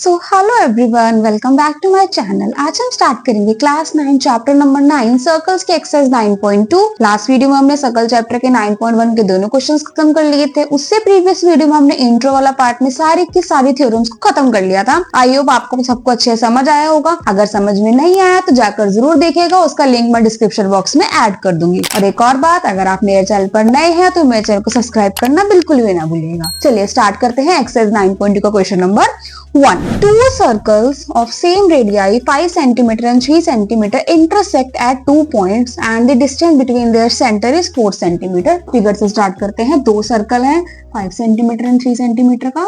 So hello everyone, welcome back to my channel. आज हम start करेंगे क्लास 9 चैप्टर नंबर 9 सर्कल्स के exercise 9.2। Last video में हमने सर्कल चैप्टर के 9.1 के दोनों क्वेश्चंस खत्म कर लिए थे। उससे प्रीवियस वीडियो में हमने इंट्रो वाला पार्ट में सारी की सारी थ्योरम्स को खत्म कर लिया था। आई होप आपको सबको अच्छे से समझ आया होगा। अगर समझ में नहीं आया तो जाकर जरूर देखिएगा, उसका लिंक मैं डिस्क्रिप्शन बॉक्स में ऐड कर दूंगी। और एक और बात, अगर आप मेरे चैनल पर नए हैं तो मेरे चैनल को सब्सक्राइब करना बिल्कुल भी ना भूलिएगा। चलिए स्टार्ट करते हैं एक्सरसाइज 9.2 का question number 1. Two circles of same radii 5 cm and 3 cm intersect at 2 points and the distance between their center is 4 cm. Figure से स्टार्ट करते हैं। दो सर्कल हैं 5 cm and 3 cm का।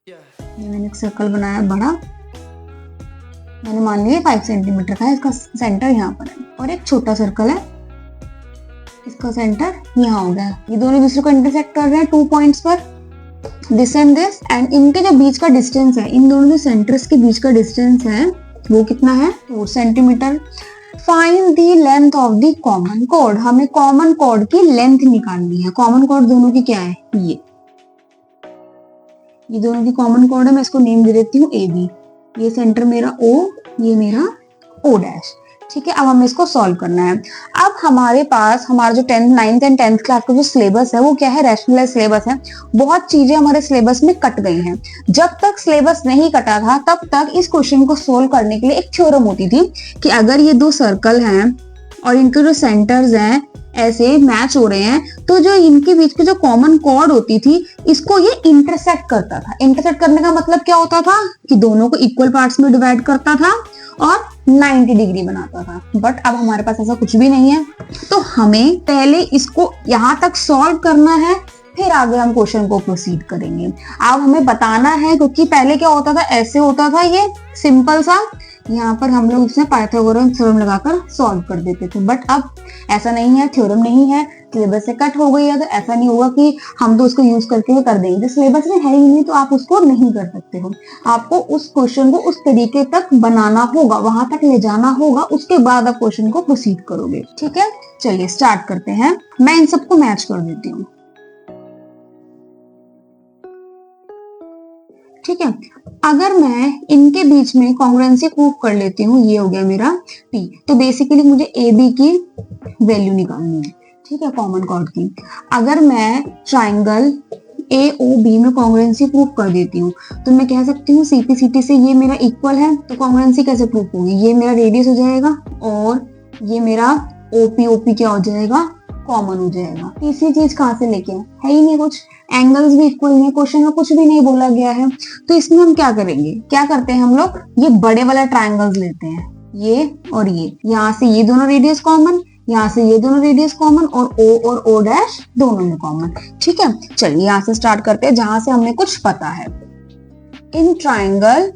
ये मैंने एक सर्कल बनाया बड़ा, मैंने मान लिया 5 cm का है, इसका सेंटर यहाँ पर है। और एक छोटा सर्कल है, इसका सेंटर यहाँ हो गया। ये दोनों दूसरे को इंटरसेक्ट कर रहे हैं 2 पॉइंट्स पर, दिस एंड दिस। एंड इनके जो बीच का डिस्टेंस है, इन दोनों के सेंटर्स के बीच का डिस्टेंस है वो कितना है? 4 centimetre. Find the length of the common chord. हमें कॉमन कॉर्ड की लेंथ निकालनी है। कॉमन कॉर्ड दोनों की क्या है? ये दोनों की कॉमन कॉर्ड है। मैं इसको नेम दे देती हूँ ए बी। ये सेंटर मेरा O, ये मेरा O डैश। ठीक है, अब हमें इसको सॉल्व करना है। अब हमारे पास हमारा जो 10th 9th and 10th class का जो सिलेबस है वो क्या है? रैशनलाइज सिलेबस है। बहुत चीजें हमारे सिलेबस में कट गई हैं। जब तक सिलेबस नहीं कटा था तब तक इस क्वेश्चन को सोल्व करने के लिए एक थ्योरम होती थी कि अगर ये दो सर्कल हैं और इनके जो सेंटर्स हैं ऐसे मैच हो रहे हैं तो जो इनके बीच की जो कॉमन कॉर्ड होती थी इसको ये इंटरसेक्ट करता था। इंटरसेक्ट करने का मतलब क्या होता था कि दोनों को इक्वल पार्ट्स में डिवाइड करता था और 90 डिग्री बनाता था। बट अब हमारे पास ऐसा कुछ भी नहीं है, तो हमें पहले इसको यहाँ तक सॉल्व करना है, फिर आगे हम क्वेश्चन को प्रोसीड करेंगे। अब हमें बताना है, क्योंकि पहले क्या होता था, ऐसे होता था ये सिंपल सा, यहाँ पर हम लोग इसमें पाइथागोरस थ्योरम लगाकर सॉल्व कर देते थे। बट अब ऐसा नहीं है, थ्योरम नहीं है, सिलेबस से कट हो गई है, तो ऐसा नहीं होगा कि हम तो उसको यूज करके कर देंगे। जो सिलेबस में है ही नहीं तो आप उसको नहीं कर सकते हो। आपको उस क्वेश्चन को उस तरीके तक बनाना होगा, वहां तक ले जाना होगा, उसके बाद आप क्वेश्चन को प्रोसीड करोगे। ठीक है, चलिए स्टार्ट करते हैं। मैं इन सबको मैच कर देती हूँ। ठीक है, अगर मैं इनके बीच में कॉन्ग्रुएंसी प्रूव कर लेती हूँ, ये हो गया मेरा P, तो बेसिकली मुझे ए बी की वैल्यू निकालनी है। ठीक है, कॉमन कॉर्ड की। अगर मैं ट्राइंगल AOB में कॉन्ग्रुएंसी प्रूव कर देती हूँ तो मैं कह सकती हूँ CPCT से ये मेरा इक्वल है, तो कॉन्ग्रुएंसी कैसे प्रूव होगी? ये मेरा रेडियस हो जाएगा और ये मेरा OP क्या हो जाएगा? कॉमन हो जाएगा। तीसरी चीज कहाँ से लेके है ही नहीं कुछ, एंगल्स भी इक्वल नहीं है, क्वेश्चन में कुछ भी नहीं बोला गया है। तो इसमें हम क्या करेंगे? क्या करते हैं हम लोग? ये बड़े वाला ट्रायंगल्स लेते हैं, ये और ये। यहाँ से ये दोनों रेडियस कॉमन, यहाँ से ये दोनों रेडियस कॉमन, और O डैश दोनों में कॉमन। ठीक है, चलिए यहाँ से स्टार्ट करते हैं जहां से हमें कुछ पता है। In triangle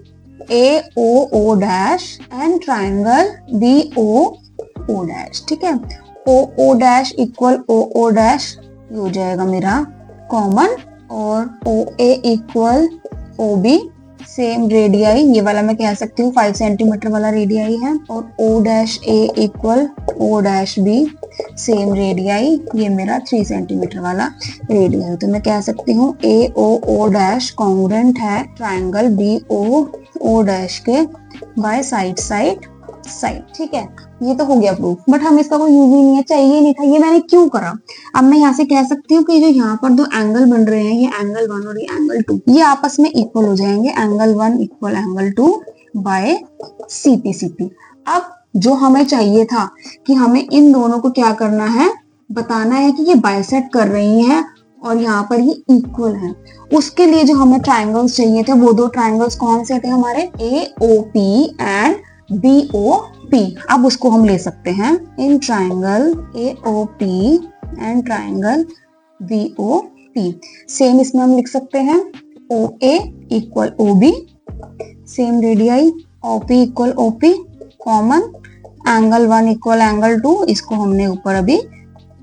AOO dash and triangle BOO dash. ठीक है, OO dash equal OO dash, ये हो जाएगा मेरा कॉमन, और OA equal OB, same radii. ये वाला मैं कह सकती हूँ 5 सेंटीमीटर वाला रेडियाई है, और O dash A equal O dash B, same radii. ये मेरा 3 सेंटीमीटर वाला रेडियाई। तो मैं कह सकती हूँ AOO डैश कॉन्ग्रुएंट है ट्राइंगल BOO डैश के बाय साइड। ठीक है, ये तो हो गया प्रूफ। बट हम इसका कोई यूज ही नहीं है, चाहिए नहीं था। ये मैंने क्यों करा? अब मैं यहाँ से कह सकती हूँ कि जो यहाँ पर दो एंगल बन रहे हैं, ये एंगल 1 और ये एंगल 2, ये आपस में इक्वल हो जाएंगे। Angle 1 equal angle 2 by CPCT। अब जो हमें चाहिए था कि हमें इन दोनों को क्या करना है, बताना है कि ये बाइसेक्ट कर रही हैं और यहाँ पर ये इक्वल है। उसके लिए जो हमें ट्राइंगल्स चाहिए थे, वो दो ट्राइंगल्स कौन से थे हमारे? AOP and BOP। अब उसको हम ले सकते हैं in triangle AOP and triangle BOP। Same इसमें हम लिख सकते हैं OA equal OB, same radii, OP equal OP, common, angle 1 equal angle 2। इसको हमने ऊपर अभी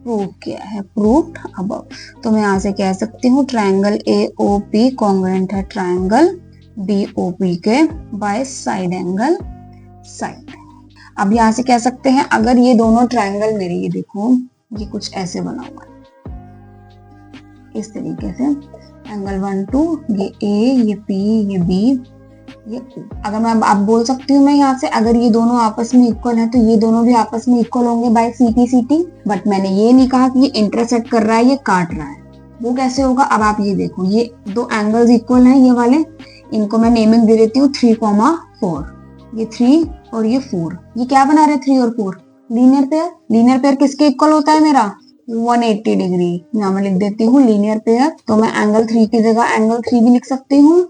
प्रूव किया है, प्रूव्ड अबव। तो मैं यहाँ से कह सकती हूँ ट्राइंगल AOP कॉन्ग्रुएंट है ट्राइंगल BOP के बाय साइड एंगल साइड। अब यहाँ से कह सकते हैं अगर ये दोनों ट्रायंगल मेरे, ये देखो ये कुछ ऐसे बना हुआ है इस तरीके से, एंगल 1 2, ये A, ये P, ये B, ये O। अगर मैं आप बोल सकती हूँ मैं यहाँ से, अगर ये दोनों आपस में इक्वल है तो ये दोनों भी आपस में इक्वल होंगे बाय CT। बट मैंने ये नहीं कहा कि ये इंटरसेक्ट कर रहा है, ये काट रहा है। वो कैसे होगा, अब आप ये देखो, ये दो एंगल्स इक्वल हैं ये वाले, इनको मैं नेमिंग दे देती हूँ 3,4। ये 3 और ये 4, ये क्या बना रहे 3 और 4? Linear pair. लीनियर पेयर किसके इक्वल होता है मेरा? 180 डिग्री। यहाँ मैं लिख देती हूँ लीनियर पेयर, तो मैं एंगल 3 की जगह एंगल 3 भी लिख सकती हूँ।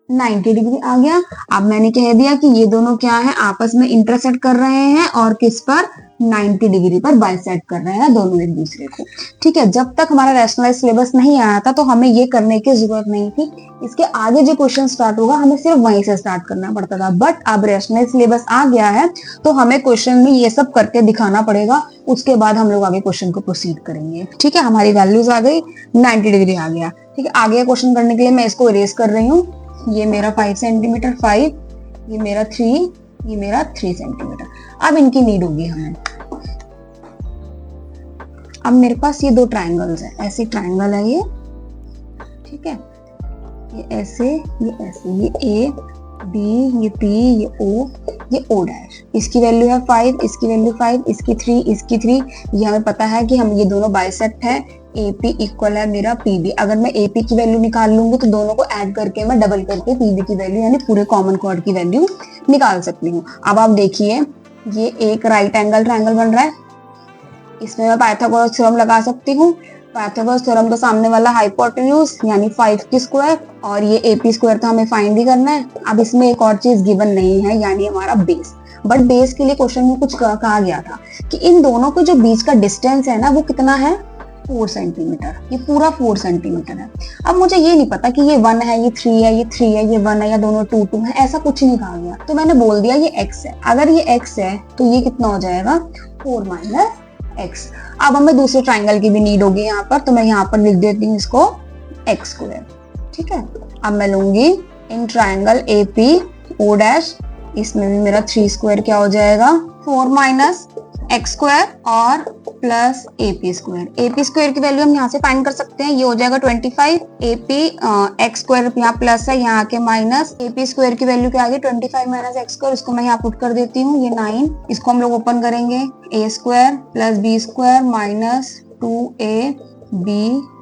नाइन्टी डिग्री आ गया। अब मैंने कह दिया कि ये दोनों क्या है, आपस में इंटरसेक्ट कर रहे हैं और किस पर? 90 डिग्री पर बाइसेक्ट कर रहे हैं दोनों एक दूसरे को। ठीक है, जब तक हमारा रैशनलाइज सिलेबस नहीं आया था तो हमें ये करने की जरूरत नहीं थी। इसके आगे जो क्वेश्चन स्टार्ट होगा हमें सिर्फ वहीं से स्टार्ट करना पड़ता था। बट अब रैशनलाइज सिलेबस आ गया है तो हमें क्वेश्चन में ये सब करके दिखाना पड़ेगा, उसके बाद हम लोग आगे क्वेश्चन को प्रोसीड करेंगे। ठीक है, हमारी वैल्यूज आ गई, 90 डिग्री आ गया। ठीक है, आगे क्वेश्चन करने के लिए मैं इसको इरेज कर रही हूँ। ये मेरा 5 सेंटीमीटर, 5, ये मेरा 3, ये मेरा 3 सेंटीमीटर। अब इनकी नीड होगी हमें। अब मेरे पास ये दो ट्रायंगल्स हैं, ऐसे ट्रायंगल है ये। ठीक है, ये ऐसे, ये ऐसे, ये A B, ये P, ये O, ये O डैश। इसकी वैल्यू है 5, इसकी वैल्यू 5, इसकी 3, इसकी 3। ये हमें पता है कि हम ये दोनों बाइसेक्ट है। AP इक्वल है मेरा PB। अगर मैं AP की वैल्यू निकाल लूंगी तो दोनों को ऐड करके मैं डबल करके PB की वैल्यू यानी पूरे कॉमन कॉर्ड की वैल्यू निकाल सकती हूँ। अब आप देखिए, ये एक राइट एंगल ट्रायंगल बन रहा है, इसमें मैं पाइथागोरस थ्योरम लगा सकती हूँ। पाइथागोरस थ्योरम का सामने वाला हाइपोटेन्यूज यानी 5 की स्क्वायर, और ये AP स्क्वायर तो हमें फाइंड ही करना है। अब इसमें एक और चीज गिवन नहीं है यानी हमारा बेस। बट बेस के लिए क्वेश्चन में कुछ कहा गया था कि इन दोनों के जो बीच का डिस्टेंस है ना वो कितना है? 4 सेंटीमीटर। ये पूरा 4 सेंटीमीटर है। अब मुझे ये नहीं पता कि ये 1 है, ये 3 है, ये 3 है, ये 1 है या दोनों 2 2 है, ऐसा कुछ नहीं कहा गया। तो मैंने बोल दिया ये x है। अगर ये x है तो ये कितना हो जाएगा? 4 माइनस x। अब हमें दूसरे ट्राइंगल की भी नीड होगी यहाँ पर, तो मैं यहाँ पर लिख देती हूँ इसको x स्क्वायर। ठीक है, अब मैं लूंगी in triangle AP O dash, इसमें भी मेरा 3 स्क्वायर क्या हो जाएगा? 4 माइनस एक्स स्क्वायर और plus AP square. AP square की वैल्यू हम यहाँ से फाइंड कर सकते हैं, ये हो जाएगा 25। AP एक्स स्क्वायर यहाँ प्लस है, यहाँ के माइनस। AP स्क्वायर की वैल्यू क्या आ गई? 25 माइनस एक्स स्क्वायर। इसको मैं यहाँ पुट कर देती हूँ, ये 9। इसको हम लोग ओपन करेंगे, A square plus B square minus 2AB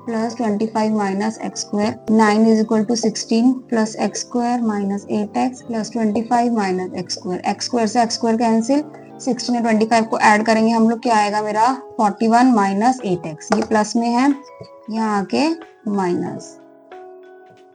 plus 25 minus X square. 9 is equal to 16 plus X square minus 8x plus 25 minus X square. X square से एक्स स्क्वायर कैंसिल, 16 और 25 को ऐड करेंगे हम लोग, क्या आएगा मेरा? 41 माइनस 8x। ये प्लस में है, यहाँ आके minus,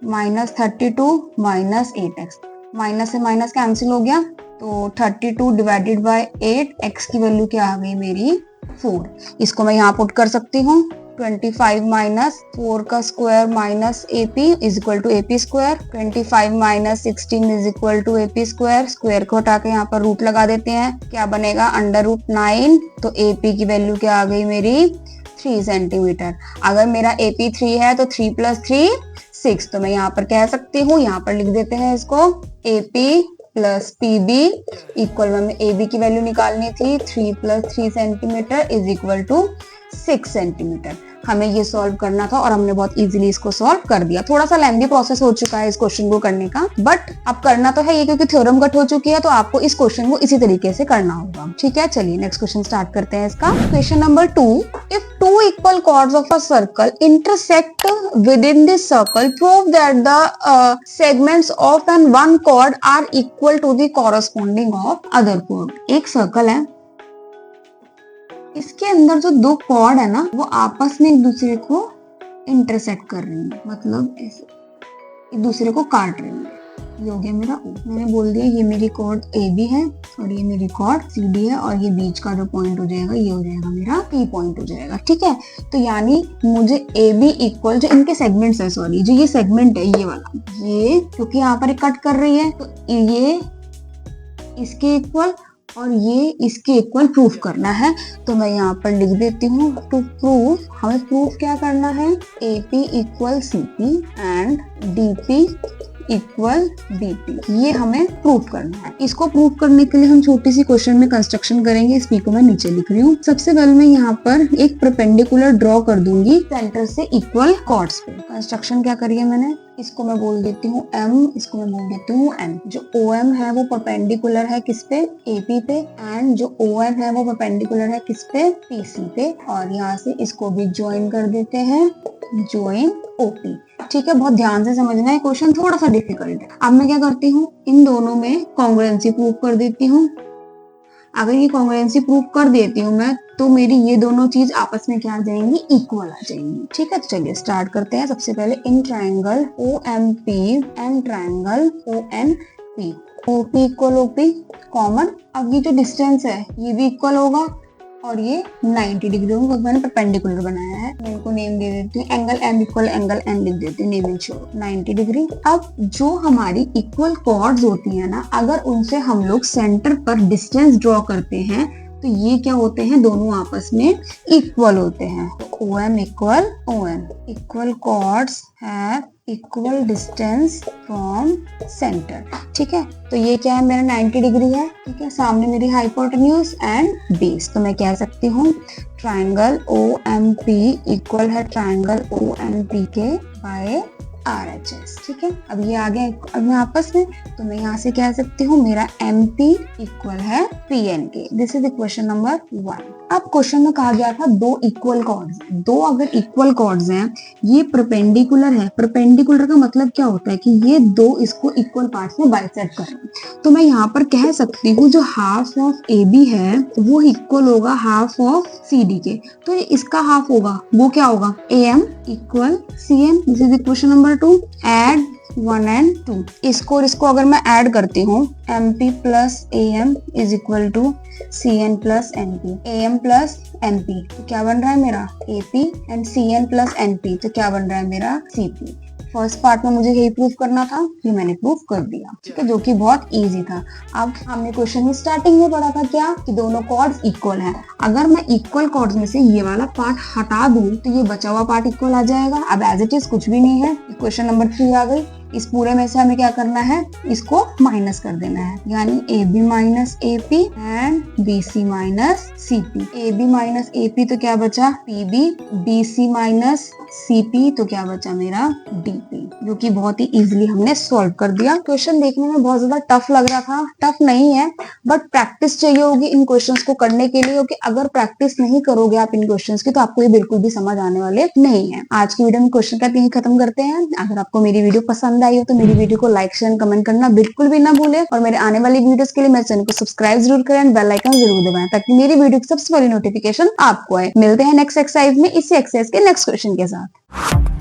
minus 32 minus 8x। Minus से माइनस कैंसिल हो गया, तो 32 डिवाइडेड बाय 8, x की वैल्यू क्या आ गई मेरी? 4। इसको मैं यहाँ पुट कर सकती हूँ, 25 माइनस 4 का square minus AP is equal to AP square. 25 minus 16 is equal to AP square. Square को हटा के यहाँ पर रूट लगा देते हैं, क्या बनेगा? Under root 9। तो AP की वैल्यू क्या आ गई मेरी? 3 सेंटीमीटर। अगर मेरा AP 3 है तो 3 प्लस 3 6। तो मैं यहाँ पर कह सकती हूँ, यहाँ पर लिख देते हैं इसको, AP प्लस PB इक्वल में AB की वैल्यू निकालनी थी, 3 plus 3 centimetre is equal to 6 centimetre. हमें ये सॉल्व करना था और हमने बहुत इजीली इसको सॉल्व कर दिया। थोड़ा सा लेंथी प्रोसेस हो चुका है इस क्वेश्चन को करने का, बट अब करना तो है ये, क्योंकि थ्योरम कट हो चुकी है तो आपको इस क्वेश्चन को इसी तरीके से करना होगा। ठीक है, चलिए नेक्स्ट क्वेश्चन स्टार्ट करते हैं इसका। Question number 2, if two equal chords of a circle intersect with in this circle, prove that the segments of an one chord are equal to the corresponding of other chord. एक circle है, इसके अंदर जो दो cord है ना वो आपस में एक दूसरे को इंटरसेक्ट कर रही है, मतलब ऐसे एक दूसरे को काट रही है। ये हो गया मेरा O। मैंने बोल दिया ये मेरी कॉर्ड AB है और ये मेरी कॉर्ड CD है, और ये बीच का जो पॉइंट हो जाएगा ये हो जाएगा मेरा P पॉइंट हो जाएगा। ठीक है, तो यानी मुझे AB इक्वल, जो इनके सेगमेंट्स है, सॉरी जो ये सेगमेंट है ये वाला, ये क्योंकि यहाँ पर कट कर रही है तो ये इसके इक्वल और ये इसके इक्वल प्रूफ करना है। तो मैं यहाँ पर लिख देती हूँ, टू प्रूफ, हमें प्रूफ क्या करना है? AP equal CP and DP equal BP. ये हमें प्रूव करना है। इसको प्रूव करने के लिए हम छोटी सी क्वेश्चन में कंस्ट्रक्शन करेंगे। इस पी को मैं नीचे लिख रही हूँ। सबसे पहले मैं यहाँ पर एक परपेंडिकुलर ड्रॉ कर दूंगी सेंटर से इक्वल कॉर्ड्स पे। कंस्ट्रक्शन क्या करी है मैंने, इसको मैं बोल देती हूँ M, इसको मैं बोल देती हूँ N। जो OM है वो परपेंडिकुलर है किस पे, AP पे, एंड जो ON है वो परपेंडिकुलर है किस पे, PC पे। और यहाँ से इसको भी ज्वाइन कर देते हैं, ज्वाइन OP। ठीक है, बहुत ध्यान से समझना है, क्वेश्चन थोड़ा सा डिफिकल्ट है। अब मैं क्या करती हूँ, इन दोनों में कॉन्ग्रुएंसी प्रूव कर देती हूँ। अगर ये कॉन्ग्रुएंसी प्रूव कर देती हूँ मैं, तो मेरी ये दोनों चीज आपस में क्या आ जाएंगी, इक्वल आ जाएंगी। ठीक है, तो चलिए स्टार्ट करते हैं। सबसे पहले in triangle OMP and triangle ONP, OP equal OP common. अब ये जो डिस्टेंस है ये भी इक्वल होगा और ये 90 डिग्री होगा, मैंने परपेंडिकुलर बनाया है। मैं इनको नेम दे देती हूँ, angle M equal angle N लिख देती हूँ, नेम इंश्योर 90 डिग्री। अब जो हमारी इक्वल कॉर्ड्स होती है ना, अगर उनसे हम लोग सेंटर पर डिस्टेंस ड्रॉ करते हैं तो ये क्या होते हैं, दोनों आपस में इक्वल होते हैं। तो OM equal ON, equal chords have equal distance from centre. ठीक है, तो ये क्या है, मेरा 90 डिग्री है। ठीक है, सामने मेरी हाइपोटेन्यूज एंड बेस। तो मैं कह सकती हूँ ट्रायंगल OMP इक्वल है ट्रायंगल ONP के बाय RHS। ठीक है, अब ये आ गया अब मैं आपस में, तो मैं यहाँ से कह सकती हूँ मेरा MP इक्वल है PN के। This is question number 1। अब क्वेश्चन में कहा गया था दो इक्वल कॉर्ड्स, दो अगर इक्वल कॉर्ड्स हैं, ये परपेंडिकुलर है। परपेंडिकुलर का मतलब क्या होता है कि ये दो इसको इक्वल पार्ट्स में बाइसेक्ट कर रहे हैं। तो मैं यहाँ पर कह सकती हूँ जो हाफ ऑफ AB है वो इक्वल होगा हाफ ऑफ CD के। तो इसका हाफ होगा वो क्या होगा, AM equal CN। This is question number 2। Add 1 and 2, इसको और इसको अगर मैं ऐड करती हूँ, MP plus AM is equal to CN plus NP। AM plus MP तो क्या बन रहा है मेरा AP, and CN plus NP तो क्या बन रहा है मेरा CP। फर्स्ट पार्ट में मुझे यही प्रूव करना था, ये मैंने प्रूव कर दिया। ठीक है, जो कि बहुत इजी था। अब हमने क्वेश्चन में स्टार्टिंग में पढ़ा था क्या, कि दोनों कॉर्ड्स इक्वल हैं। अगर मैं इक्वल कॉर्ड्स में से ये वाला पार्ट हटा दूं तो ये बचा हुआ पार्ट इक्वल आ जाएगा। अब एज इट इज कुछ भी नहीं है, क्वेश्चन नंबर 3 आ गई। इस पूरे में से हमें क्या करना है, इसको माइनस कर देना है, यानी AB minus AP and BC minus CP। AB minus AP तो क्या बचा PB, BC माइनस CP तो क्या बचा मेरा DP, जो कि बहुत ही इजीली हमने सॉल्व कर दिया। क्वेश्चन देखने में बहुत ज्यादा टफ लग रहा था, टफ नहीं है, बट प्रैक्टिस चाहिए होगी इन क्वेश्चंस को करने के लिए, क्योंकि अगर प्रैक्टिस नहीं करोगे आप इन क्वेश्चंस की तो आपको ये बिल्कुल भी समझ आने वाले नहीं है। आज की वीडियो में क्वेश्चन का यहीं खत्म करते हैं। अगर आपको मेरी वीडियो पसंद आई हो तो मेरी वीडियो को लाइक शेयर कमेंट करना बिल्कुल भी ना भूले, और मेरे आने वाली वीडियोस के लिए मेरे चैनल को सब्सक्राइब जरूर करें एंड बेल आइकन जरूर दबाएं, ताकि मेरी वीडियो की सबसे पहली नोटिफिकेशन आपको आए। मिलते हैं नेक्स्ट एक्सरसाइज में इसी एक्सरसाइज के नेक्स्ट क्वेश्चन के साथ।